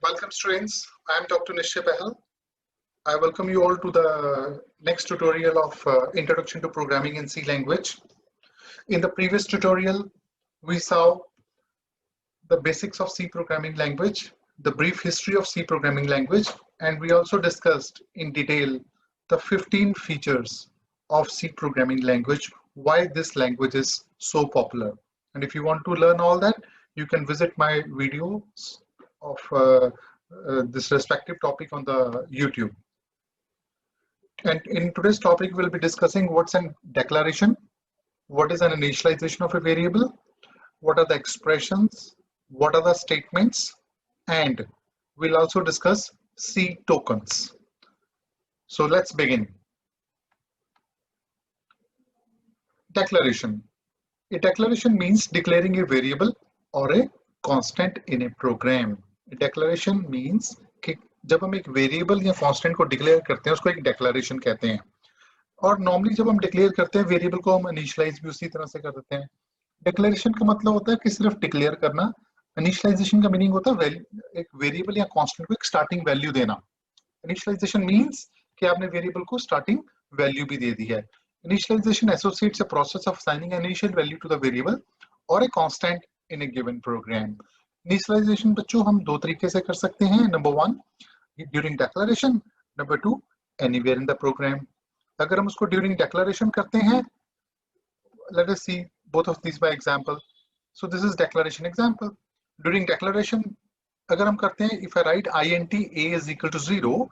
Welcome students, I am Dr. Nishya Behal. I welcome you all to the next tutorial of Introduction to Programming in C language. In the previous tutorial, we saw the basics of C programming language, the brief history of C programming language, and we also discussed in detail the 15 features of C programming language, why this language is so popular. And if you want to learn all that, you can visit my videos of this respective topic on the YouTube. And in today's topic, we'll be discussing what's a declaration, what is an initialization of a variable, what are the expressions, what are the statements, and we'll also discuss C tokens. So let's begin. Declaration. A declaration means declaring a variable or a constant in a program. A declaration means कि जब हम एक variable या constant को declare करते हैं उसको एक डेक्लेरेशन कहते हैं. और नॉर्मली जब हम डिक्लेयर करते हैं वेरिएबल को हम इनिशियलाइज भी उसी तरह से कर देते हैं. डिक्लेरेशन का मतलब होता है कि सिर्फ डिक्लेयर करना. इनिशियलाइजेशन का मीनिंग होता है एक वेरिएबल या कांस्टेंट को एक स्टार्टिंग वैल्यू देना. इनिशियलाइजेशन मीन्स कि आपने वेरिएबल को स्टार्टिंग वैल्यू भी दे दी है. Initialization associates a process of assigning an initial value to the variable or a constant in a given program. Initialization बच्चों हम दो तरीके से कर सकते हैं. Number one, during declaration. Number two, anywhere in the program. अगर हम उसको during declaration करते हैं, let us see both of these by example. So this is declaration example. During declaration, अगर हम करते हैं, if I write int a is equal to 0,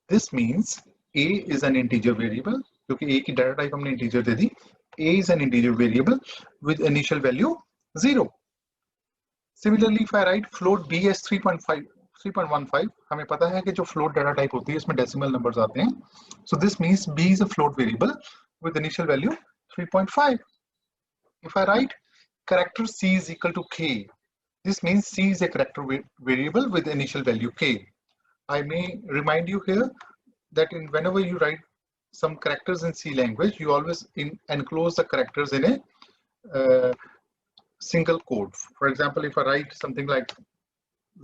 this means a is an integer variable. क्योंकि a की data type हमने integer they the. a is an integer variable with initial value 0. Similarly, if I write float b as 3.15, हमें पता है कि जो float data type होती है इसमें डेसिमल नंबर्स आते हैं. So this means b is a float variable with initial value 3.5. If I write character c is equal to k, this means c is a character variable with initial value k. I may remind you here that whenever you write some characters in C language, you always enclose the characters in a single code. For example, if I write something like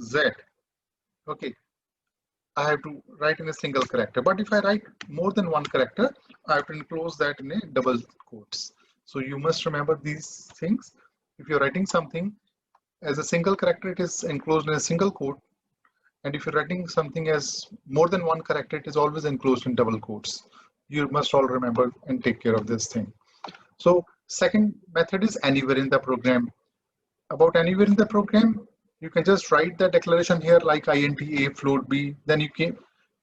Z, okay, I have to write in a single character. But if I write more than one character, I have to enclose that in a double quotes. So you must remember these things. If you're writing something as a single character, it is enclosed in a single quote. And if you're writing something as more than one character, it is always enclosed in double quotes. You must all remember and take care of this thing. So second method is anywhere in the program. About anywhere in the program, you can just write the declaration here like int a float b, then you can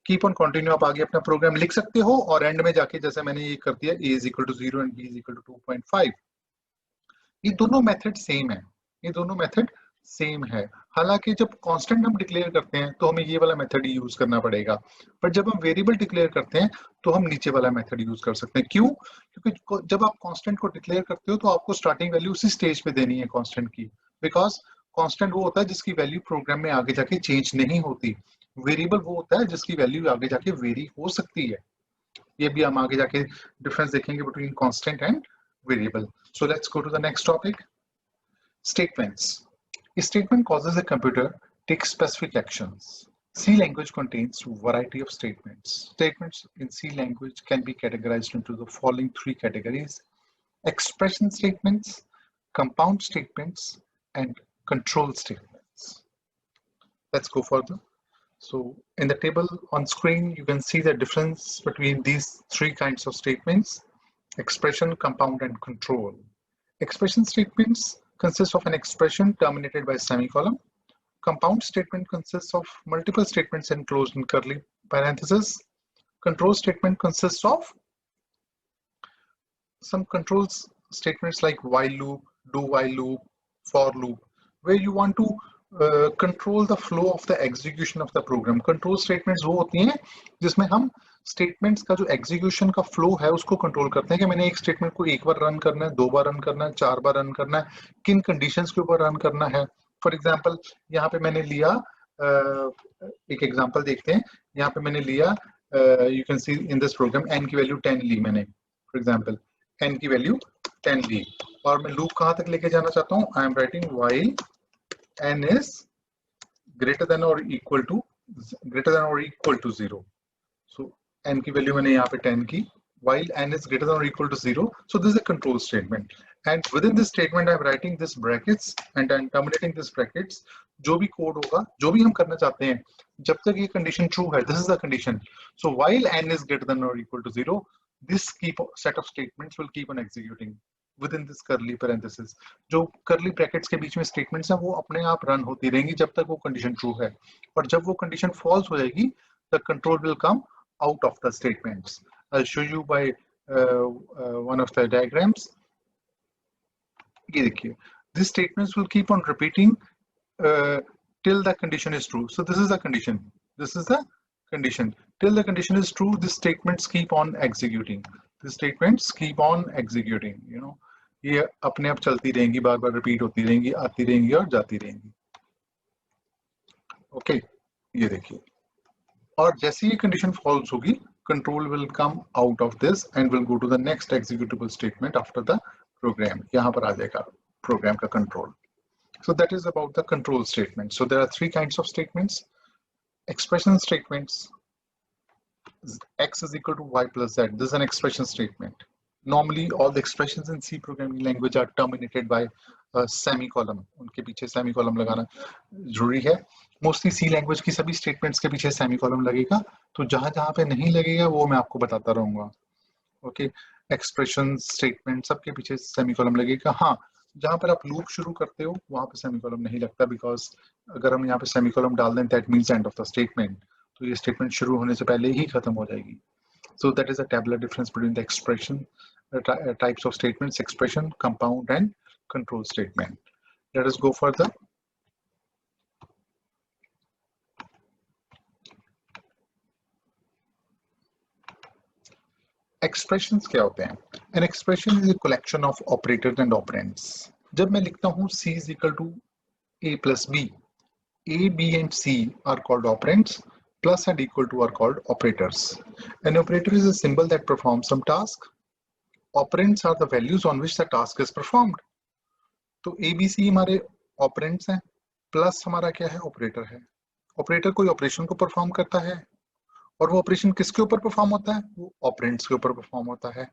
keep on continue. आप आगे अपना program लिख सकते हो और end में जाके जैसे मैंने ये कर दिया a is equal to 0 and b is equal to 2.5. ये दोनों method same है. ये दोनों method सेम है. हालांकि जब कांस्टेंट हम डिक्लेयर करते हैं तो हमें ये वाला मेथड यूज करना पड़ेगा, पर जब हम वेरिएबल डिक्लेयर करते हैं तो हम नीचे वाला मेथड यूज कर सकते हैं. क्यों? क्योंकि जब आप कांस्टेंट को डिक्लेयर करते हो तो आपको स्टार्टिंग वैल्यू उसी स्टेज पे देनी है कांस्टेंट की, बिकॉज कांस्टेंट वो होता है जिसकी वैल्यू प्रोग्राम में आगे जाके चेंज नहीं होती. वेरिएबल वो होता है जिसकी वैल्यू आगे जाके वेरी हो सकती है. ये भी हम आगे जाके डिफरेंस देखेंगे between constant and variable. So let's go to the next topic, statements. A statement causes a computer to take specific actions. C language contains a variety of statements. Statements in C language can be categorized into the following three categories: expression statements, compound statements, and control statements. Let's go further. So in the table on screen, you can see the difference between these three kinds of statements: expression, compound, and control. Expression statements consists of an expression terminated by a semicolon. Compound statement consists of multiple statements enclosed in curly parentheses. Control statement consists of some control statements like while loop, do while loop, for loop, where you want to control the flow of the execution of the program. Control statements वो होती हैं जिसमें हम statements का जो execution का flow है उसको कंट्रोल करते हैं कि मैंने एक स्टेटमेंट को एक बार रन करना है, दो बार रन करना है, चार बार रन करना है, किन कंडीशंस के ऊपर रन करना है. फॉर एग्जांपल यहाँ पे मैंने लिया एक एग्जांपल देखते हैं. यहाँ पे मैंने लिया you can see in this program n की वैल्यू 10 ली मैंने. फॉर एग्जांपल n की वैल्यू 10 ली और मैं लूप कहाँ तक लेके जाना चाहता हूँ. I am writing while n is greater than or equal to 0. So n की वैल्यू मैंने यहाँ पे 10 की, while n is greater than or equal to 0. So this is a control statement, and within this statement I'm writing this brackets and I'm terminating this brackets. जो भी code होगा, जो भी हम करना चाहते हैं, जब तक ये कंडीशन ट्रू है, this is the condition. So while n is greater than or equal to 0, this set of statements will keep on executing within this curly parenthesis. जो curly brackets के बीच में statements हैं, वो अपने आप run होती रहेंगी जब तक वो condition true है, और जब वो condition false हो जाएगी, the control will come out of the statements. I'll show you by one of the diagrams. ये देखिए, these statements will keep on repeating till the condition is true. So this is the condition. This is the condition. Till the condition is true, these statements keep on executing. These statements keep on executing. You know, ये अपने आप चलती रहेंगी, बार बार repeat होती रहेंगी, आती रहेंगी और जाती रहेंगी. Okay, ये देखिए. और जैसे ही condition false होगी, control will come out of this and will go to the next executable statement after the program. यहाँ पर आ जाएगा program का control. So that is about the control statement. So there are three kinds of statements. Expression statements. X is equal to y plus z. This is an expression statement. Normally all the expressions in C programming language are terminated by a semicolon. उनके पीछे semicolon लगाना जरूरी है. Mostly C language की सभी statements के पीछे semicolon लगेगा. तो जहाँ जहाँ पे नहीं लगेगा वो मैं आपको बताता रहूँगा. Okay, expression statement सबके पीछे semicolon लगेगा. हाँ, जहाँ पर आप लूप शुरू करते हो वहाँ पे सेमीकोलम नहीं लगता, बिकॉज अगर हम यहाँ पे सेमीकोलम डाल दें that means end of the statement, तो ये स्टेटमेंट शुरू होने से पहले ही खत्म हो जाएगी. So that is a tabular difference between the expression types of statements, expression, compound and control statement. Let us go further. Expressions क्या होते हैं? An expression is a collection of operators and operands. जब मैं लिखता हूँ C is equal to A plus B, A, B and C are called operands, plus and equal to are called operators. An operator is a symbol that performs some task. Operands are the values on which the task is performed. तो A, B, C हमारे operands हैं, plus हमारा क्या है? Operator है. Operator कोई operation को perform करता है, और वो ऑपरेशन किसके ऊपर परफॉर्म होता है? वो ऑपरेंड्स के ऊपर परफॉर्म होता है.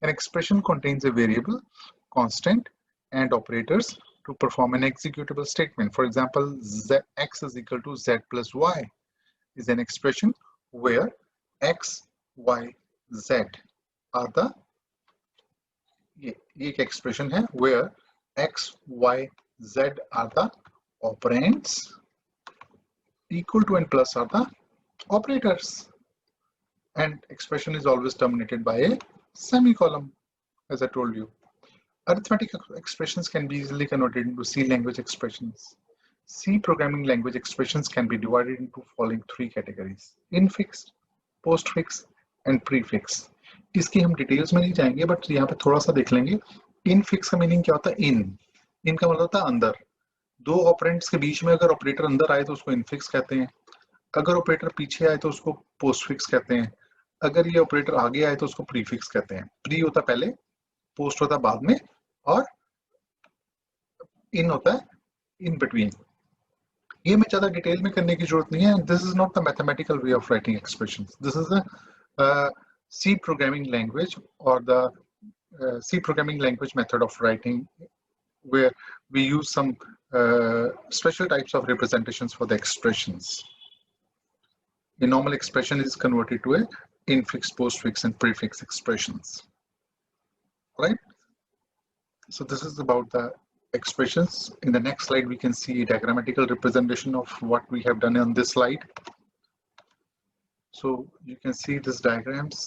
An expression contains a variable, constant, and operators to perform an executable statement. For example, x is equal to z plus y is an expression where x, y, z are the ये एक expression है where x, y, z are the operands, equal to and plus are the operators, and expression is always terminated by a semicolon, as I told you. Arithmetic expressions can be easily converted into C language expressions. C programming language expressions can be divided into following three categories: infix, postfix and prefix. इसकी हम details में नहीं जाएंगे, but यहाँ पे थोड़ा सा देख लेंगे. इनफिक्स का मीनिंग क्या होता है? इन का मतलब होता है अंदर. दो ऑपरेंड्स के बीच में अगर ऑपरेटर अंदर आए तो उसको इनफिक्स कहते हैं. अगर ऑपरेटर पीछे आए तो उसको पोस्टफिक्स कहते हैं. अगर ये ऑपरेटर आगे आए तो उसको प्रीफिक्स कहते हैं. प्री होता पहले, पोस्ट होता बाद में, और इन होता है इन बिटवीन. ये में ज्यादा डिटेल में करने की जरूरत नहीं है. This is not the mathematical way of writing expressions. This is the C programming language, or the C programming language method of writing, where we use some special types of representations for the expressions. The normal expression is converted to a infix, postfix and prefix expressions. Right? So this is about the expressions. In the next slide we can see a diagrammatical representation of what we have done on this slide. So you can see this diagrams.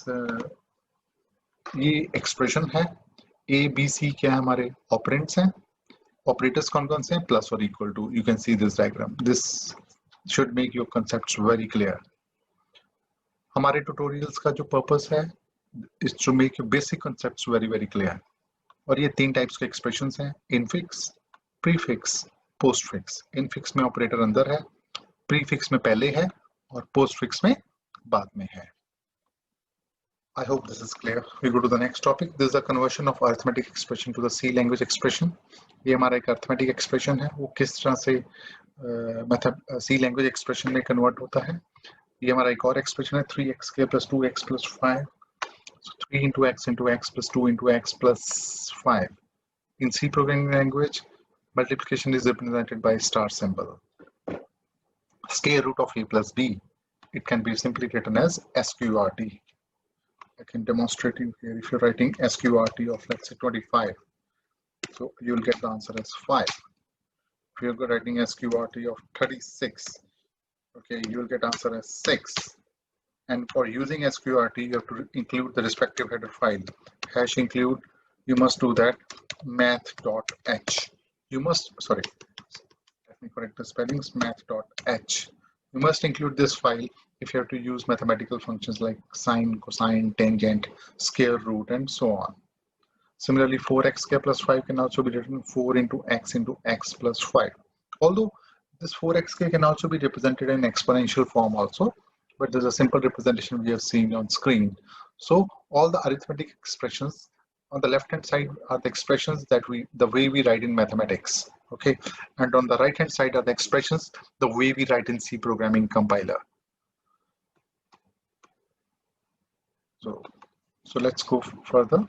ये expression है. A, B, C क्या है? हमारे operands हैं. Operators कौन कौन से हैं? Plus or equal to. You can see this diagram. This should make your concepts very clear. हमारे tutorials का जो purpose है is to make your basic concepts very very clear. और ये तीन types के expressions हैं: infix, prefix, postfix. infix में operator अंदर है, prefix में पहले है, और postfix में बाद में है. I hope this is clear. We go to the next topic. This is a conversion of arithmetic expression to the C language expression. ये हमारा एक arithmetic expression है. वो किस तरह से मेथड सी लैंग्वेज एक्सप्रेशन में कन्वर्ट होता है। ये हमारा एक और एक्सप्रेशन है 3x² + 2x + 5, so 3 into x plus 2 into x plus 5. In C programming language, multiplication is represented by star symbol. Square root of a plus b, it can be simply written as sqrt. I can demonstrate you here. If you're writing sqrt of, let's say, 25, so you'll get the answer as 5. If you're writing sqrt of 36, okay, you'll get answer as 6. And for using sqrt, you have to include the respective header file. Hash include, you must do that math.h. You must, sorry, let me correct the spellings, math.h. You must include this file if you have to use mathematical functions like sine, cosine, tangent, square root, and so on. Similarly, 4x² + 5 can also be written 4 into x plus 5. Although this 4x can also be represented in exponential form also, but there's a simple representation we have seen on screen. So all the arithmetic expressions on the left hand side are the expressions that the way we write in mathematics, okay, and on the right hand side are the expressions the way we write in C programming compiler. So let's go further.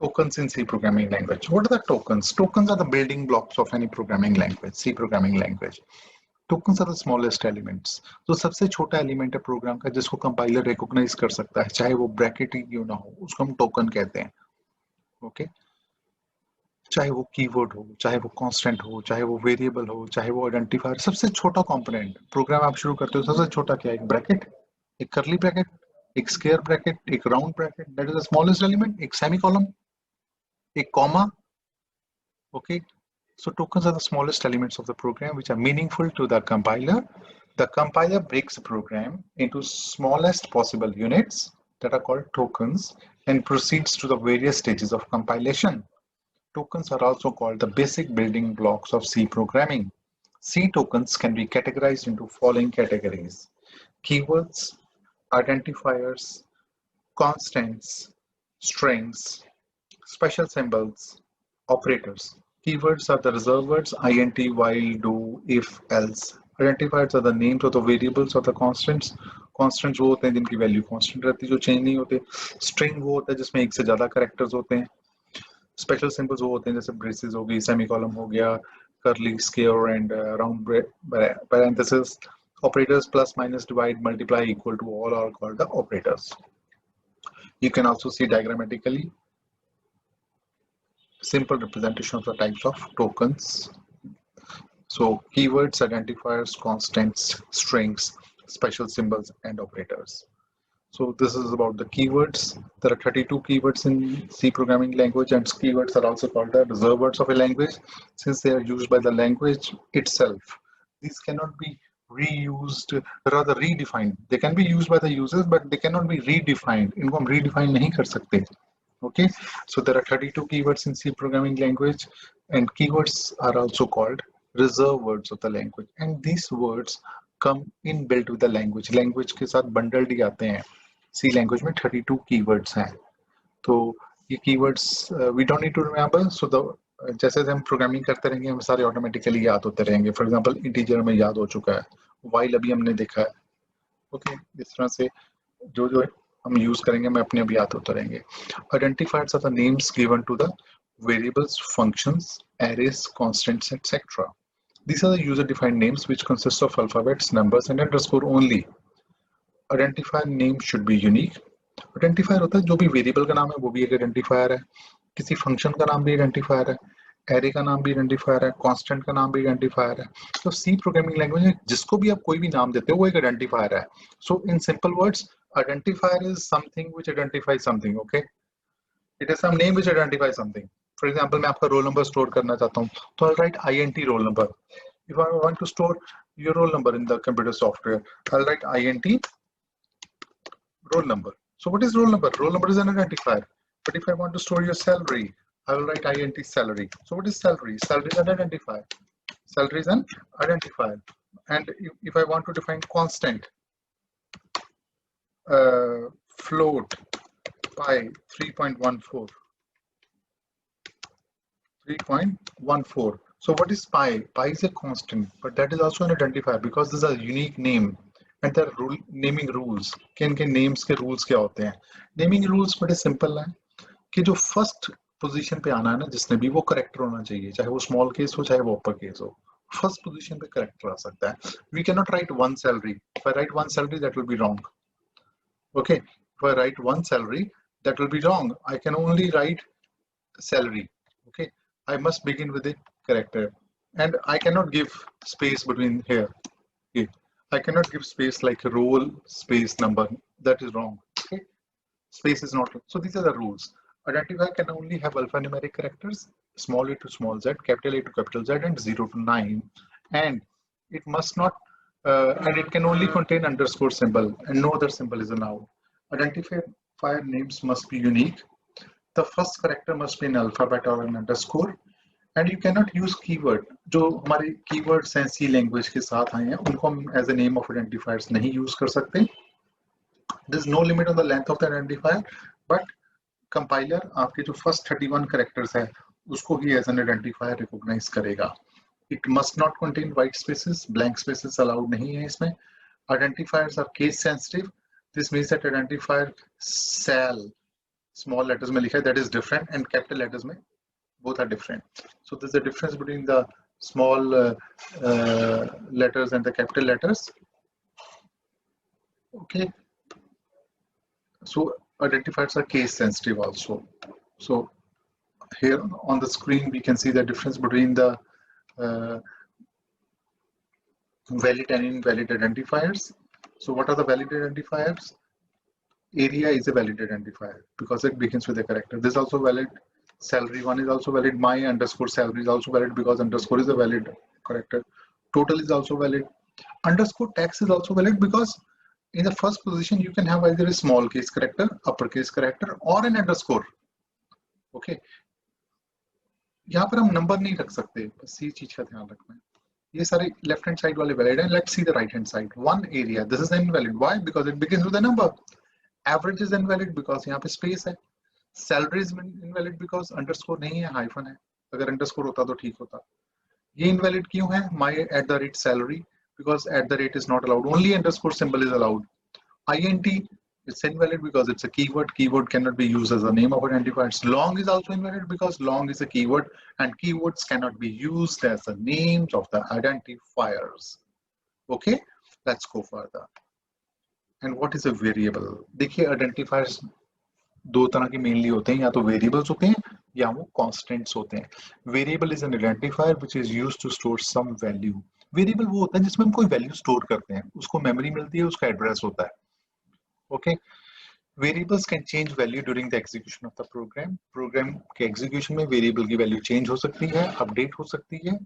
Tokens in C programming language. What are the tokens? Tokens are the building blocks of any programming language, C programming language. Tokens are the smallest elements. तो सबसे छोटा element है programme का जिसको compiler recognise कर सकता है, चाहे वो ब्रैकेट ही क्यों ना हो, उसको हम टोकन कहते हैं। ओके, चाहे वो कीवर्ड हो, चाहे वो कांस्टेंट हो, चाहे वो वेरिएबल हो, चाहे वो आइडेंटिफायर, सबसे छोटा कंपोनेंट प्रोग्राम आप शुरू करते हो सबसे छोटा क्या है? एक ब्रैकेट, एक कर्ली ब्रैकेट, एक स्क्वायर ब्रैकेट, एक round bracket, that is the smallest element, एक सेमीकोलन, एक comma. Okay, so tokens are the smallest elements of the program which are meaningful to the compiler. The compiler breaks the program into smallest possible units that are called tokens and proceeds to the various stages of compilation. Tokens are also called the basic building blocks of C programming. C tokens can be categorized into following categories: keywords, identifiers, constants, strings, special symbols, operators. Keywords are the reserved words int, while, do, if, else. Identifiers are the names of the variables or the constants. Constants वो होते हैं जिनकी value constant रहती है, जो change नहीं होते. String वो होता है जिसमें एक से ज्यादा कैरेक्टर्स होते हैं. स्पेशल सिंबल्स वो होते हैं जैसे ब्रेसेस हो गई, सेमीकोलन हो गया, curly, square and round parenthesis. Operators plus, minus, divide, multiply, equal to, all are called the operators. You can also see diagrammatically simple representation of the types of tokens. So keywords, identifiers, constants, strings, special symbols, and operators. So this is about the keywords. There are 32 keywords in C programming language, and keywords are also called the reserved words of a language since they are used by the language itself. These cannot be reused, rather redefined. They can be used by the users, but they cannot be redefined. इनको हम redefine नहीं कर सकते. Okay, so there are 32 keywords in C programming language, and keywords are also called reserved words of the language, and these words come inbuilt with the language. Language के साथ bundled ही आते हैं. C language में 32 keywords हैं. तो ये keywords we don't need to remember. So the जैसे हम प्रोग्रामिंग करते रहेंगे हम सारे ऑटोमेटिकली याद होते रहेंगे. फॉर एग्जांपल इंटीजर में याद हो चुका है, while अभी हमने देखा है. ओके, इस तरह से जो जो हम यूज करेंगे मैं अपने अभी याद होते रहेंगे. Identifiers are the names given to the variables, functions, arrays, constants, etc. These are the user-defined names which consist of alphabets, numbers, and underscore only. Identifier name should be unique. Identifier होता है जो भी variable का नाम है वो भी एक आइडेंटिफायर है, किसी फंक्शन का नाम भी आइडेंटिफायर है, एरे का नाम भी आइडेंटिफायर है, कांस्टेंट का नाम भी आइडेंटिफायर है. तो सी प्रोग्रामिंग लैंग्वेज में जिसको भी आप कोई भी नाम देते हो वो एक आइडेंटिफायर है. So in simple words, identifier is something which identifies something. Okay, it is some name which identifies something. For example, मैं आपका रोल नंबर स्टोर करना चाहता हूँ तो I'll write int roll number. If I want to store your roll number in the computer software, I'll write int roll number. So what is roll number? Roll number is an identifier. But if I want to store your salary, I will write int salary. So what is salary? Salary is an identifier. Salary is an identifier. And if I want to define constant, float pi 3.14, 3.14. So what is pi? Pi is a constant, but that is also an identifier because this is a unique name. And there are naming rules. किन किन names के rules क्या होते हैं? Naming rules बड़े simple हैं कि जो first position पे आना है ना जिसने भी वो corrector होना चाहिए, चाहे वो small case हो चाहे वो upper case हो. First position पे corrector आ सकता है. We cannot write one salary. If I write one salary, that will be wrong. Okay. If I write one salary, that will be wrong. I can only write salary. Okay. I must begin with a character, and I cannot give space between here. Okay. I cannot give space like roll space number. That is wrong. Okay. Space is not. So these are the rules. Identifier can only have alphanumeric characters, small a to small z, capital A to capital Z, and 0 to 9. And it must not, and it can only contain underscore symbol, and no other symbol is allowed. Identifier names must be unique. The first character must be an alphabet or an underscore, and you cannot use keyword. जो हमारे keywords हैं C language के साथ आए हैं, उनको हम as a name of identifiers नहीं use कर सकते. There is no limit on the length of the identifier, but compiler आपके जो first 31 characters है, उसको ही as an identifier recognize करेगा. It must not contain white spaces, blank spaces allowed नहीं है इसमें. Identifiers are case sensitive. This means that identifier shall small letters में लिखा है that is different, and capital letters में both are different. So there's a difference between the small letters and the capital letters. Okay. So identifiers are case sensitive also. So here on the screen we can see the difference between the valid and invalid identifiers. So what are the valid identifiers? Area is a valid identifier because it begins with a character. This is also valid. Salary one is also valid. My underscore salary is also valid because underscore is a valid character. Total is also valid. Underscore tax is also valid because in the first position you can have either a small case character, uppercase character, or an underscore. Okay. यहाँ पर हम number नहीं रख सकते, बस ये चीज का ध्यान रखना है. ये सारे लेफ्ट हैंड साइड वाले वैलिड हैं. Let's see the right hand side. One area, this is invalid. Why? Because it begins with a number. Average is invalid because यहाँ पे स्पेस है. Salary is invalid because underscore नहीं है, hyphen है. अगर underscore होता तो ठीक होता. ये इनवैलिड क्यों है? my @salary because @ is not allowed. Only underscore symbol is allowed. int, it's invalid because it's a keyword. Keyword cannot be used as a name of identifiers. Long is also invalid because long is a keyword and keywords cannot be used as the names of the identifiers. Okay, let's go further. And what is a variable? देखिए identifiers दो तरह के mainly होते हैं, या तो variables होते हैं या वो कांस्टेंट्स होते हैं. Variable is an identifier which is used to store some value. Variable वो होता है जिसमें हम कोई वैल्यू स्टोर करते हैं, उसको मेमोरी मिलती है, उसका एड्रेस होता है. Okay. Variables can change value during the execution of the program. Program के एग्जीक्यूशन में वेरिएबल की वैल्यू चेंज हो सकती है, अपडेट हो सकती है,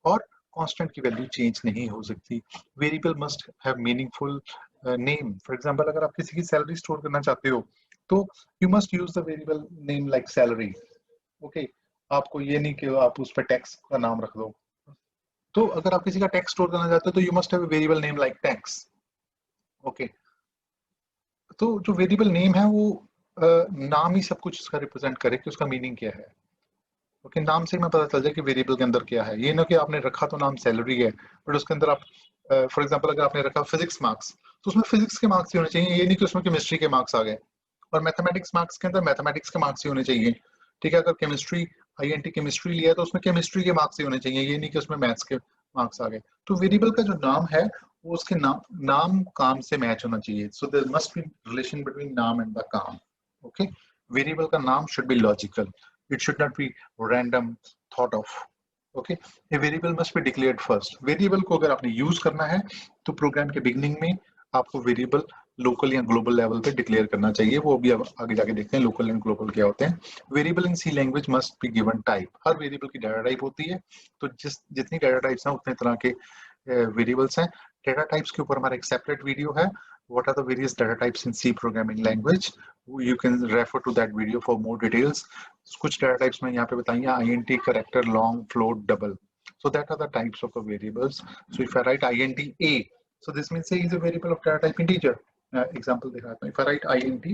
और कांस्टेंट की वैल्यू चेंज नहीं हो सकती. Variable must have meaningful name. For example, अगर आप किसी की सैलरी स्टोर करना चाहते हो तो you must use the variable name like salary. Okay, आपको ये नहीं कि आप उस पर टैक्स का नाम रख दो. तो अगर आप किसी का टैक्स स्टोर करना चाहते हो तो you must have a variable name like tax. Okay, तो जो वेरिएबल नेम है वो नाम ही सब कुछ इसका रिप्रेजेंट करे कि उसका मीनिंग क्या है. ओके, नाम से मैं पता चल जाए कि वेरिएबल के अंदर क्या है. ये ना कि आपने रखा तो नाम सैलरी है बट उसके अंदर आप फॉर एग्जांपल अगर आपने रखा फिजिक्स मार्क्स तो उसमें फिजिक्स के मार्क्स ही होने चाहिए. ये नहीं कि उसमें केमिस्ट्री के मार्क्स आ गए. और मैथमेटिक्स मार्क्स के अंदर मैथमेटिक्स के मार्क्स ही होने चाहिए. ठीक है, अगर केमिस्ट्री INT केमिस्ट्री लिया तो उसमें केमिस्ट्री के मार्क्स ही होने चाहिए. ये नहीं कि उसमें मैथ्स के मार्क्स आ गए. तो वेरिएबल का जो नाम है वो उसके नाम काम से मैच होना चाहिए. So there must be relation between नाम एंड द काम. ओके, वेरिएबल का नाम should be logical. It should not be random thought of. Okay, a variable must be declared first. Variable को अगर आपने यूज करना है तो प्रोग्राम के बिगनिंग में आपको वेरिएबल लोकल या ग्लोबल लेवल पे डिक्लेयर करना चाहिए. वो भी अब आगे जाके देखते हैं लोकल एंड ग्लोबल क्या होते हैं. Variable in C language must be given type. हर वेरिएबल की डाटा टाइप होती है. तो जितनी डाटा टाइप्स हैं उतने तरह के वेरिएबल्स हैं. डाटा टाइप्स के ऊपर हमारा एक सेपरेट वीडियो है. What are the various data types in C programming language? You can refer to that video for more details. कुछ data types में यहाँ पे बताइए INT, character, long, float, double. So that are the types of the variables. So if I write INT A, so this means A is a variable of data type integer. Example दिखा था. If I write INT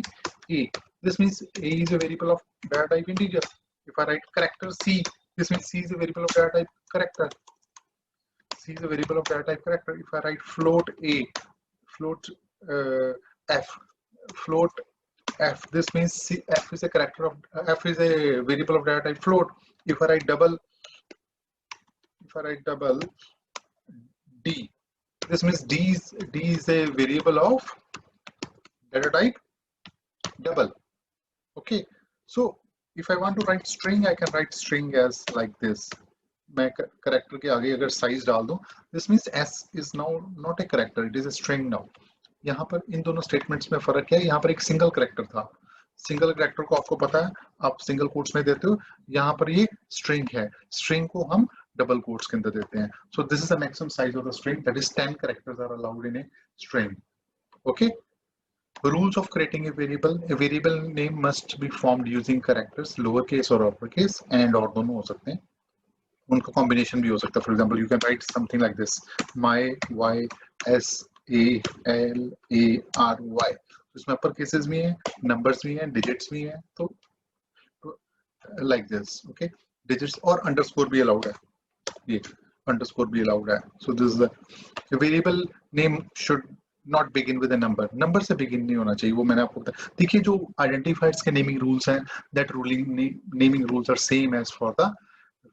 A, this means A is a variable of data type integer. If I write character C, This means C is a variable of data type character. C is a variable of data type character. If I write float A, float F, float F, this means C, F is a character of F is a variable of data type float. If I write double D, this means D is a variable of data type double. Okay, so if I want to write string, I can write string as like this. मैं character के आगे अगर size डाल दूं, this means S is now not a character, it is a string now. यहाँ पर इन दोनों statements में फर्क है. यहाँ पर एक सिंगल कैरेक्टर था. सिंगल कैरेक्टर को आपको पता है, आप सिंगल कोट्स में देते हो. यहाँ पर ये स्ट्रिंग है. स्ट्रिंग को हम डबल कोट्स के अंदर देते हैं. So this is the maximum size of the string, that is 10 characters are allowed in a string. Okay. Rules of creating a variable name must be formed using characters, lowercase or uppercase, and और दोनों हो सकते हैं. उनका combination भी हो सकता है. For example you can write something like this, my Y S A L A R Y. इसमें अपर केसेस भी हैं, नंबर्स भी हैं, डिजिट्स भी हैं. तो लाइक दिस. ओके, डिजिट्स और अंडरस्कोर भी अलाउड है. ये अंडरस्कोर भी अलाउड है. सो this is the variable name should not begin with a number. Number से बिगिन नहीं होना चाहिए. वो मैंने आपको बताया. देखिए जो आइडेंटिफायर्स के नेमिंग रूल्स हैं, that naming rules are same as for the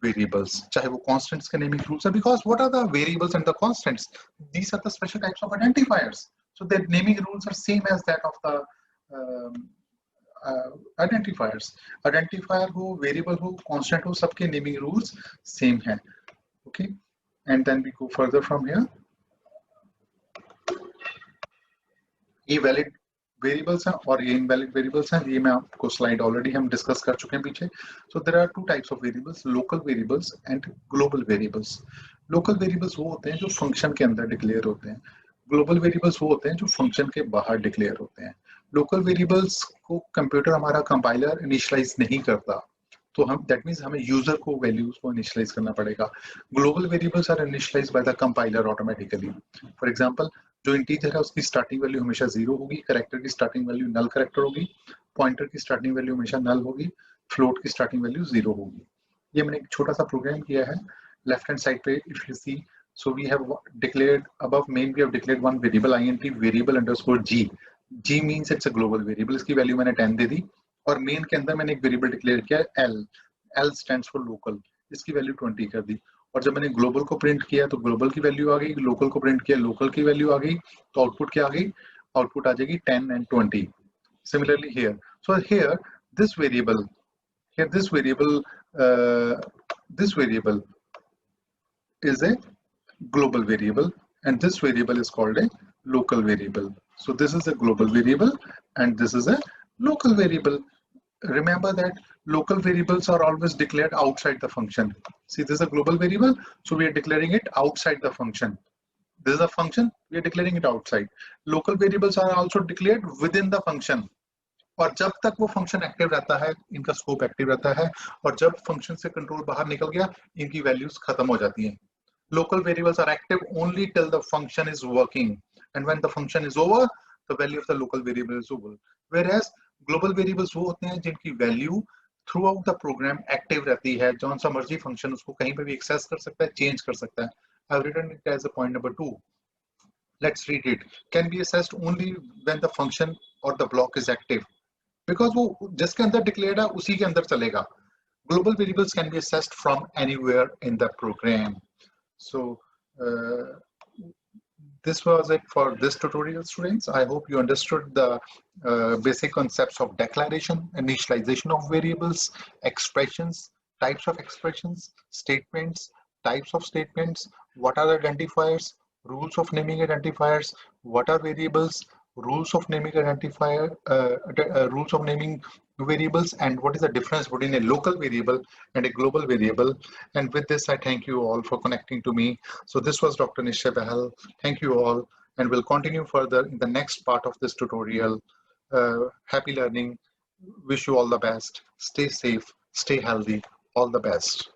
variables, चाहे वो constants के naming rules are, because what are the variables and the constants? These are the special types of identifiers, so their naming rules are same as that of the identifiers. Identifier हो, variable हो, constant हो, सबके naming rules same हैं. Okay, and then we go further from here. ये valid variables हैं और ये invalid variables हैं. ये मैं आपको स्लाइड ऑलरेडी हम डिस्कस कर चुके हैं पीछे. So there are two types of variables, local variables and global variables. Local variables वो होते हैं जो फंक्शन के अंदर डिक्लेयर होते हैं. ग्लोबल वेरिएबल्स वो होते हैं जो फंक्शन के बाहर डिक्लेयर होते हैं. लोकल वेरिएबल्स को कंप्यूटर हमारा कंपाइलर इनिशियलाइज नहीं करता, तो हम दैट मीन्स हमें यूजर को वैल्यूज को इनिशियलाइज करना पड़ेगा. Global variables are initialized by the compiler automatically. For example जो इंटीजर है उसकी स्टार्टिंग वैल्यू हमेशा 0 होगी, कैरेक्टर की स्टार्टिंग वैल्यू नल कैरेक्टर होगी, पॉइंटर की स्टार्टिंग वैल्यू हमेशा नल होगी, फ्लोट की स्टार्टिंग वैल्यू 0 होगी. ये मैंने एक छोटा सा प्रोग्राम किया है. लेफ्ट हैंड साइड पे if you see, so we have declared above main, we have declared one variable int variable underscore g. g means it's a global variable. इसकी वैल्यू मैंने 10 दे दी. और मेन के अंदर मैंने एक वेरिएबल डिक्लेयर किया है l. l stands for local. इसकी वैल्यू 20 कर दी. और जब मैंने ग्लोबल को प्रिंट किया तो ग्लोबल की वैल्यू आ गई, लोकल को प्रिंट किया लोकल की वैल्यू आ गई. तो आउटपुट क्या आ गई? आउटपुट आ जाएगी 10 and 20. Similarly here, so here this variable, this variable is a global variable and this variable is called a local variable. So this is a global variable and this is a local variable. Remember that local variables are always declared outside the function. See, this is a global variable, so we are declaring it outside the function. This is a function, we are declaring it outside. Local variables are also declared within the function. और जब तक वो function active रहता है, इनका scope active रहता है, और जब फंक्शन से कंट्रोल बाहर निकल गया, इनकी वैल्यूज खत्म हो जाती हैं. Local variables are active only till the function is working, and when the function is over, the value of the local variable is over. Whereas global variables वो होते हैं जिनकी value throughout the program active रहती है. जौन सा मर्जी function उसको कहीं पे भी एक्सेस कर सकता है, चेंज कर सकता है. I have written it as a point number 2. Let's read it. Can be accessed only when the function or the block is active. Because वो जिसके अंदर डिक्लेयर्ड है उसी के अंदर चलेगा. Global variables can be accessed from anywhere in the program. So this was it for this tutorial, students. I hope you understood the basic concepts of declaration, initialization of variables, expressions, types of expressions, statements, types of statements, what are identifiers, rules of naming identifiers, what are variables, rules of naming identifier, rules of naming variables, and what is the difference between a local variable and a global variable. And with this, I thank you all for connecting to me. So this was Dr. Nishay Bahal. Thank you all, and we'll continue further in the next part of this tutorial. Happy learning. Wish you all the best. Stay safe, stay healthy. All the best.